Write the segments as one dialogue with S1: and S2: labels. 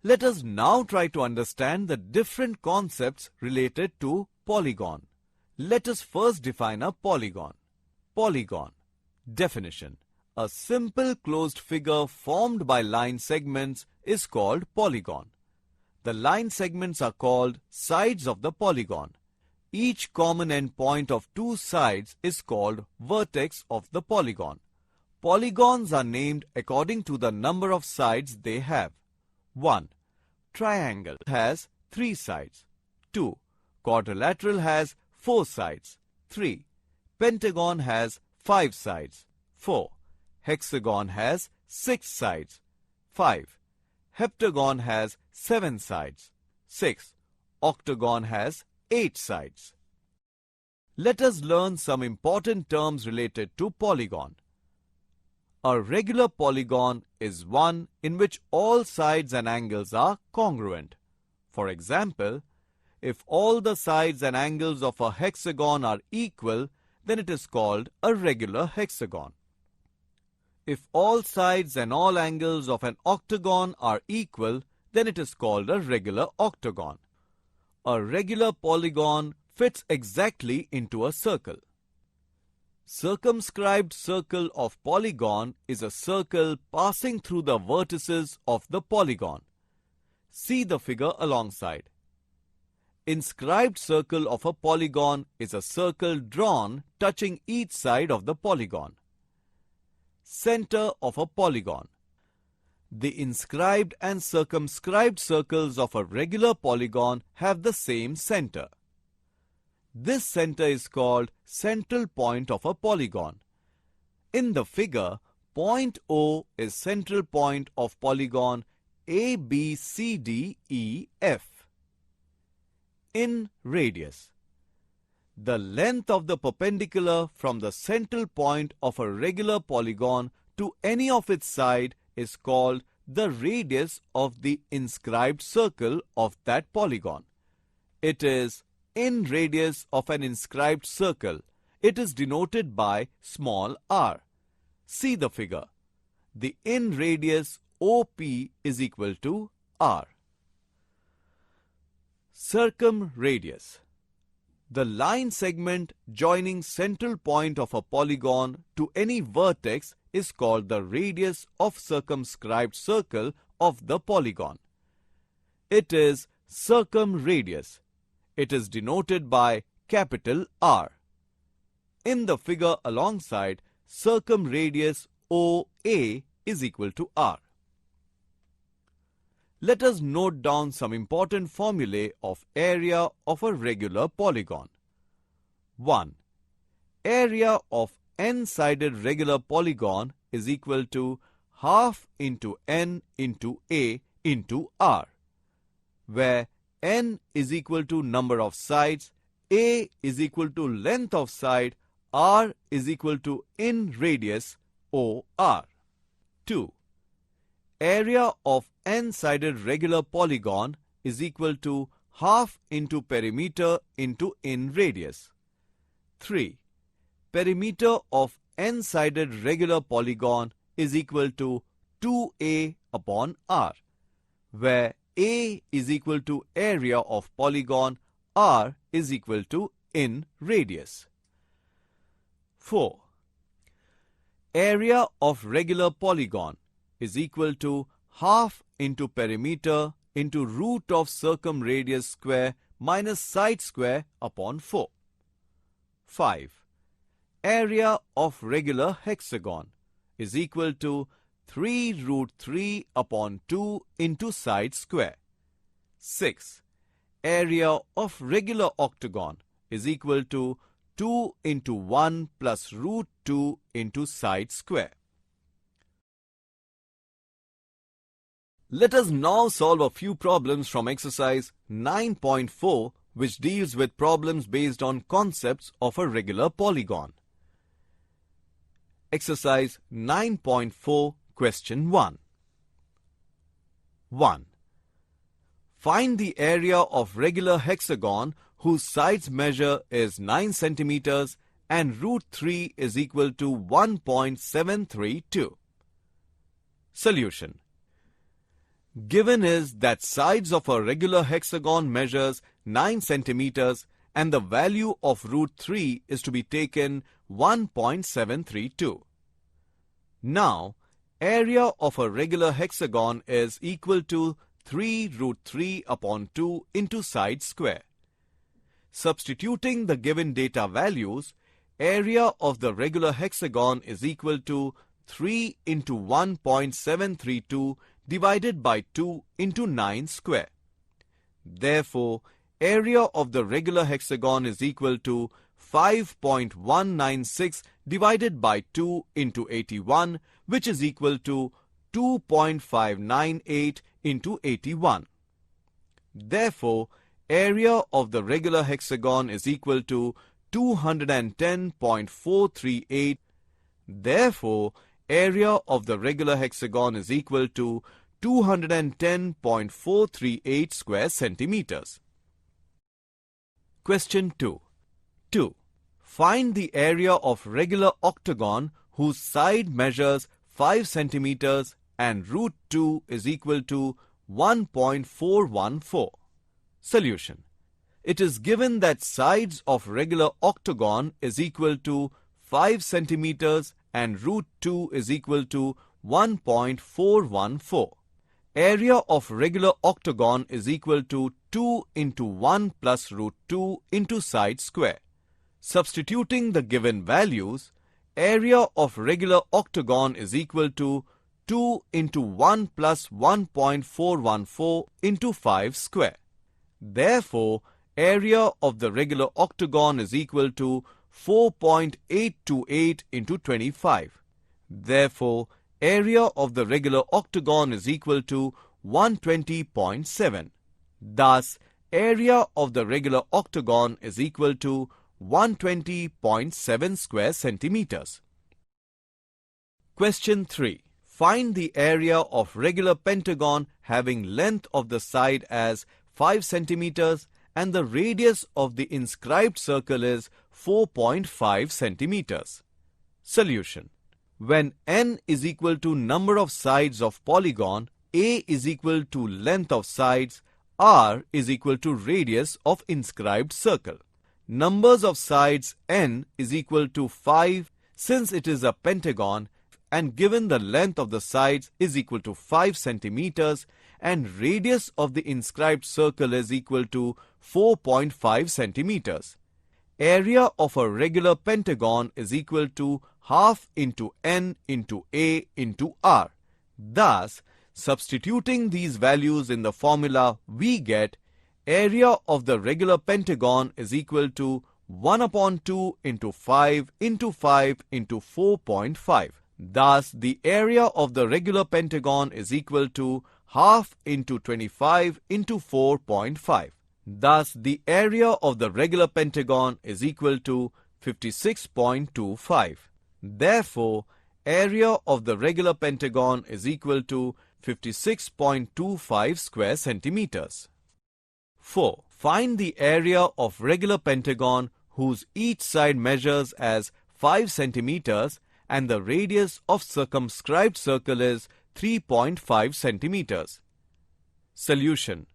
S1: Let us now try to understand the different concepts related to polygon. Let us first define a polygon. Polygon. Definition. A simple closed figure formed by line segments is called polygon. The line segments are called sides of the polygon. Each common endpoint of two sides is called vertex of the polygon. Polygons are named according to the number of sides they have. 1. Triangle has 3 sides. 2. Quadrilateral has 4 sides. 3. Pentagon has 5 sides. 4. Hexagon has 6 sides. 5. Heptagon has 7 sides. 6. Octagon has 8 sides. Let us learn some important terms related to polygon. A regular polygon is one in which all sides and angles are congruent. For example, if all the sides and angles of a hexagon are equal, then it is called a regular hexagon. If all sides and all angles of an octagon are equal, then it is called a regular octagon. A regular polygon fits exactly into a circle. Circumscribed circle of polygon is a circle passing through the vertices of the polygon. See the figure alongside. Inscribed circle of a polygon is a circle drawn touching each side of the polygon. Center of a polygon. The inscribed and circumscribed circles of a regular polygon have the same center. This center is called central point of a polygon. In the figure, point O is central point of polygon ABCDEF. In radius. The length of the perpendicular from the central point of a regular polygon to any of its side is called the radius of the inscribed circle of that polygon. It is in radius of an inscribed circle. It is denoted by small r. See the figure. The in radius OP is equal to r. Circumradius. The line segment joining central point of a polygon to any vertex is called the radius of circumscribed circle of the polygon. It is circumradius. It is denoted by capital R. In the figure alongside, circumradius OA is equal to R. Let us note down some important formulae of area of a regular polygon. 1. Area of n-sided regular polygon is equal to half into n into a into r, where n is equal to number of sides, a is equal to length of side, r is equal to in radius or. 2. Area of n-sided regular polygon is equal to half into perimeter into in radius. 3. Perimeter of n-sided regular polygon is equal to 2a upon r, where a is equal to area of polygon, r is equal to in radius. 4. Area of regular polygon is equal to half into perimeter into root of circumradius square minus side square upon 4. 5. Area of regular hexagon is equal to 3 root 3 upon 2 into side square. 6. Area of regular octagon is equal to 2 into 1 plus root 2 into side square. Let us now solve a few problems from exercise 9.4, which deals with problems based on concepts of a regular polygon. Exercise 9.4, question 1. 1. Find the area of regular hexagon whose sides measure is 9 centimeters and root 3 is equal to 1.732. Solution. Given is that sides of a regular hexagon measures 9 centimeters and the value of root 3 is to be taken 1.732. Now, area of a regular hexagon is equal to 3 root 3 upon 2 into side square. Substituting the given data values, area of the regular hexagon is equal to 3 into 1.732 divided by 2 into 9 square. Therefore, area of the regular hexagon is equal to 5.196 divided by 2 into 81, which is equal to 2.598 into 81. Therefore, area of the regular hexagon is equal to 210.438. Therefore, area of the regular hexagon is equal to 210.438 square centimeters. Question 2. 2. Find the area of regular octagon whose side measures 5 centimeters and root 2 is equal to 1.414. Solution. It is given that sides of regular octagon is equal to 5 centimeters and root 2 is equal to 1.414. Area of regular octagon is equal to 2 into 1 plus root 2 into side square. Substituting the given values, area of regular octagon is equal to 2 into 1 plus 1.414 into 5 square. Therefore, area of the regular octagon is equal to 4.828 into 25. Therefore, area of the regular octagon is equal to 120.7. Thus, area of the regular octagon is equal to 120.7 square centimeters. Question 3. Find the area of regular pentagon having length of the side as 5 centimeters and the radius of the inscribed circle is 4.5 centimeters. Solution. When n is equal to number of sides of polygon, a is equal to length of sides, r is equal to radius of inscribed circle. Numbers of sides n is equal to 5 since it is a pentagon, and given the length of the sides is equal to 5 centimeters and radius of the inscribed circle is equal to 4.5 centimeters. Area of a regular pentagon is equal to half into n into a into r. Thus, substituting these values in the formula, we get area of the regular pentagon is equal to 1 upon 2 into 5 into 5 into 4.5. Thus, the area of the regular pentagon is equal to half into 25 into 4.5. Thus, the area of the regular pentagon is equal to 56.25. Therefore, area of the regular pentagon is equal to 56.25 square centimeters. 4. Find the area of regular pentagon whose each side measures as 5 centimeters and the radius of circumscribed circle is 3.5 centimeters. Solution.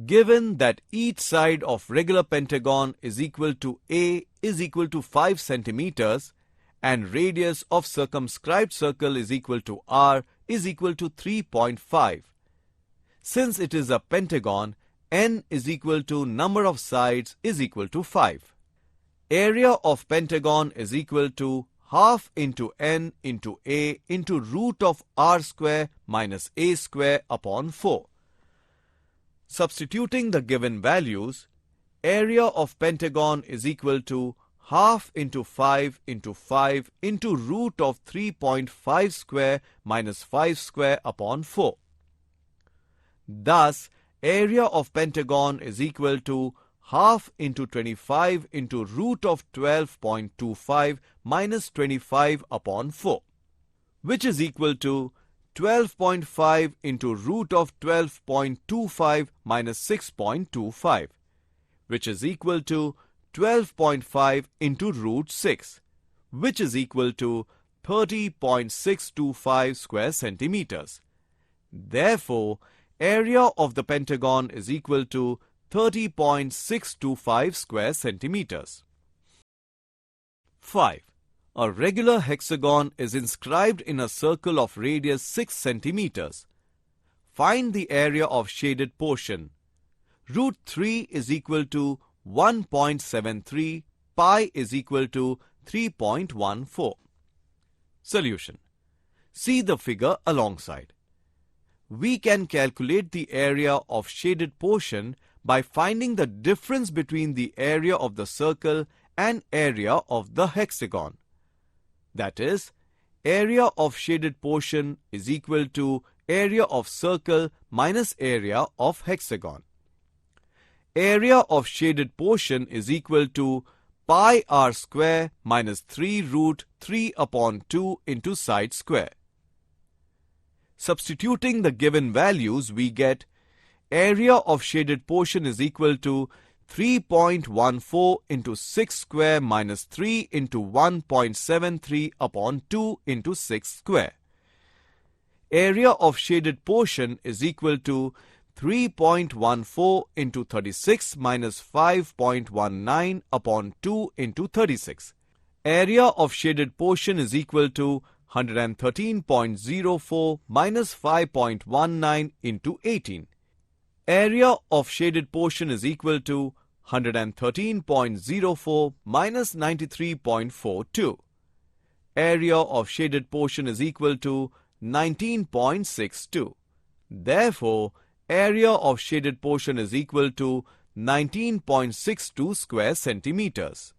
S1: Given that each side of regular pentagon is equal to a is equal to 5 centimeters and radius of circumscribed circle is equal to r is equal to 3.5. Since it is a pentagon, n is equal to number of sides is equal to 5. Area of pentagon is equal to half into n into a into root of r square minus a square upon 4. Substituting the given values, area of pentagon is equal to half into 5 into 5 into root of 3.5 square minus 5 square upon 4. Thus, area of pentagon is equal to half into 25 into root of 12.25 minus 25 upon 4, which is equal to 12.5 into root of 12.25 minus 6.25, which is equal to 12.5 into root 6, which is equal to 30.625 square centimeters. Therefore, area of the pentagon is equal to 30.625 square centimeters. 5. A regular hexagon is inscribed in a circle of radius 6 centimeters. Find the area of shaded portion. Root 3 is equal to 1.73, pi is equal to 3.14. Solution. See the figure alongside. We can calculate the area of shaded portion by finding the difference between the area of the circle and area of the hexagon. That is, area of shaded portion is equal to area of circle minus area of hexagon. Area of shaded portion is equal to pi r square minus 3 root 3 upon 2 into side square. Substituting the given values, we get area of shaded portion is equal to 3.14 into 6 square minus 3 into 1.73 upon 2 into 6 square. Area of shaded portion is equal to 3.14 into 36 minus 5.19 upon 2 into 36. Area of shaded portion is equal to 113.04 minus 5.19 into 18. Area of shaded portion is equal to 113.04 minus 93.42. Area of shaded portion is equal to 19.62. Therefore, area of shaded portion is equal to 19.62 square centimeters.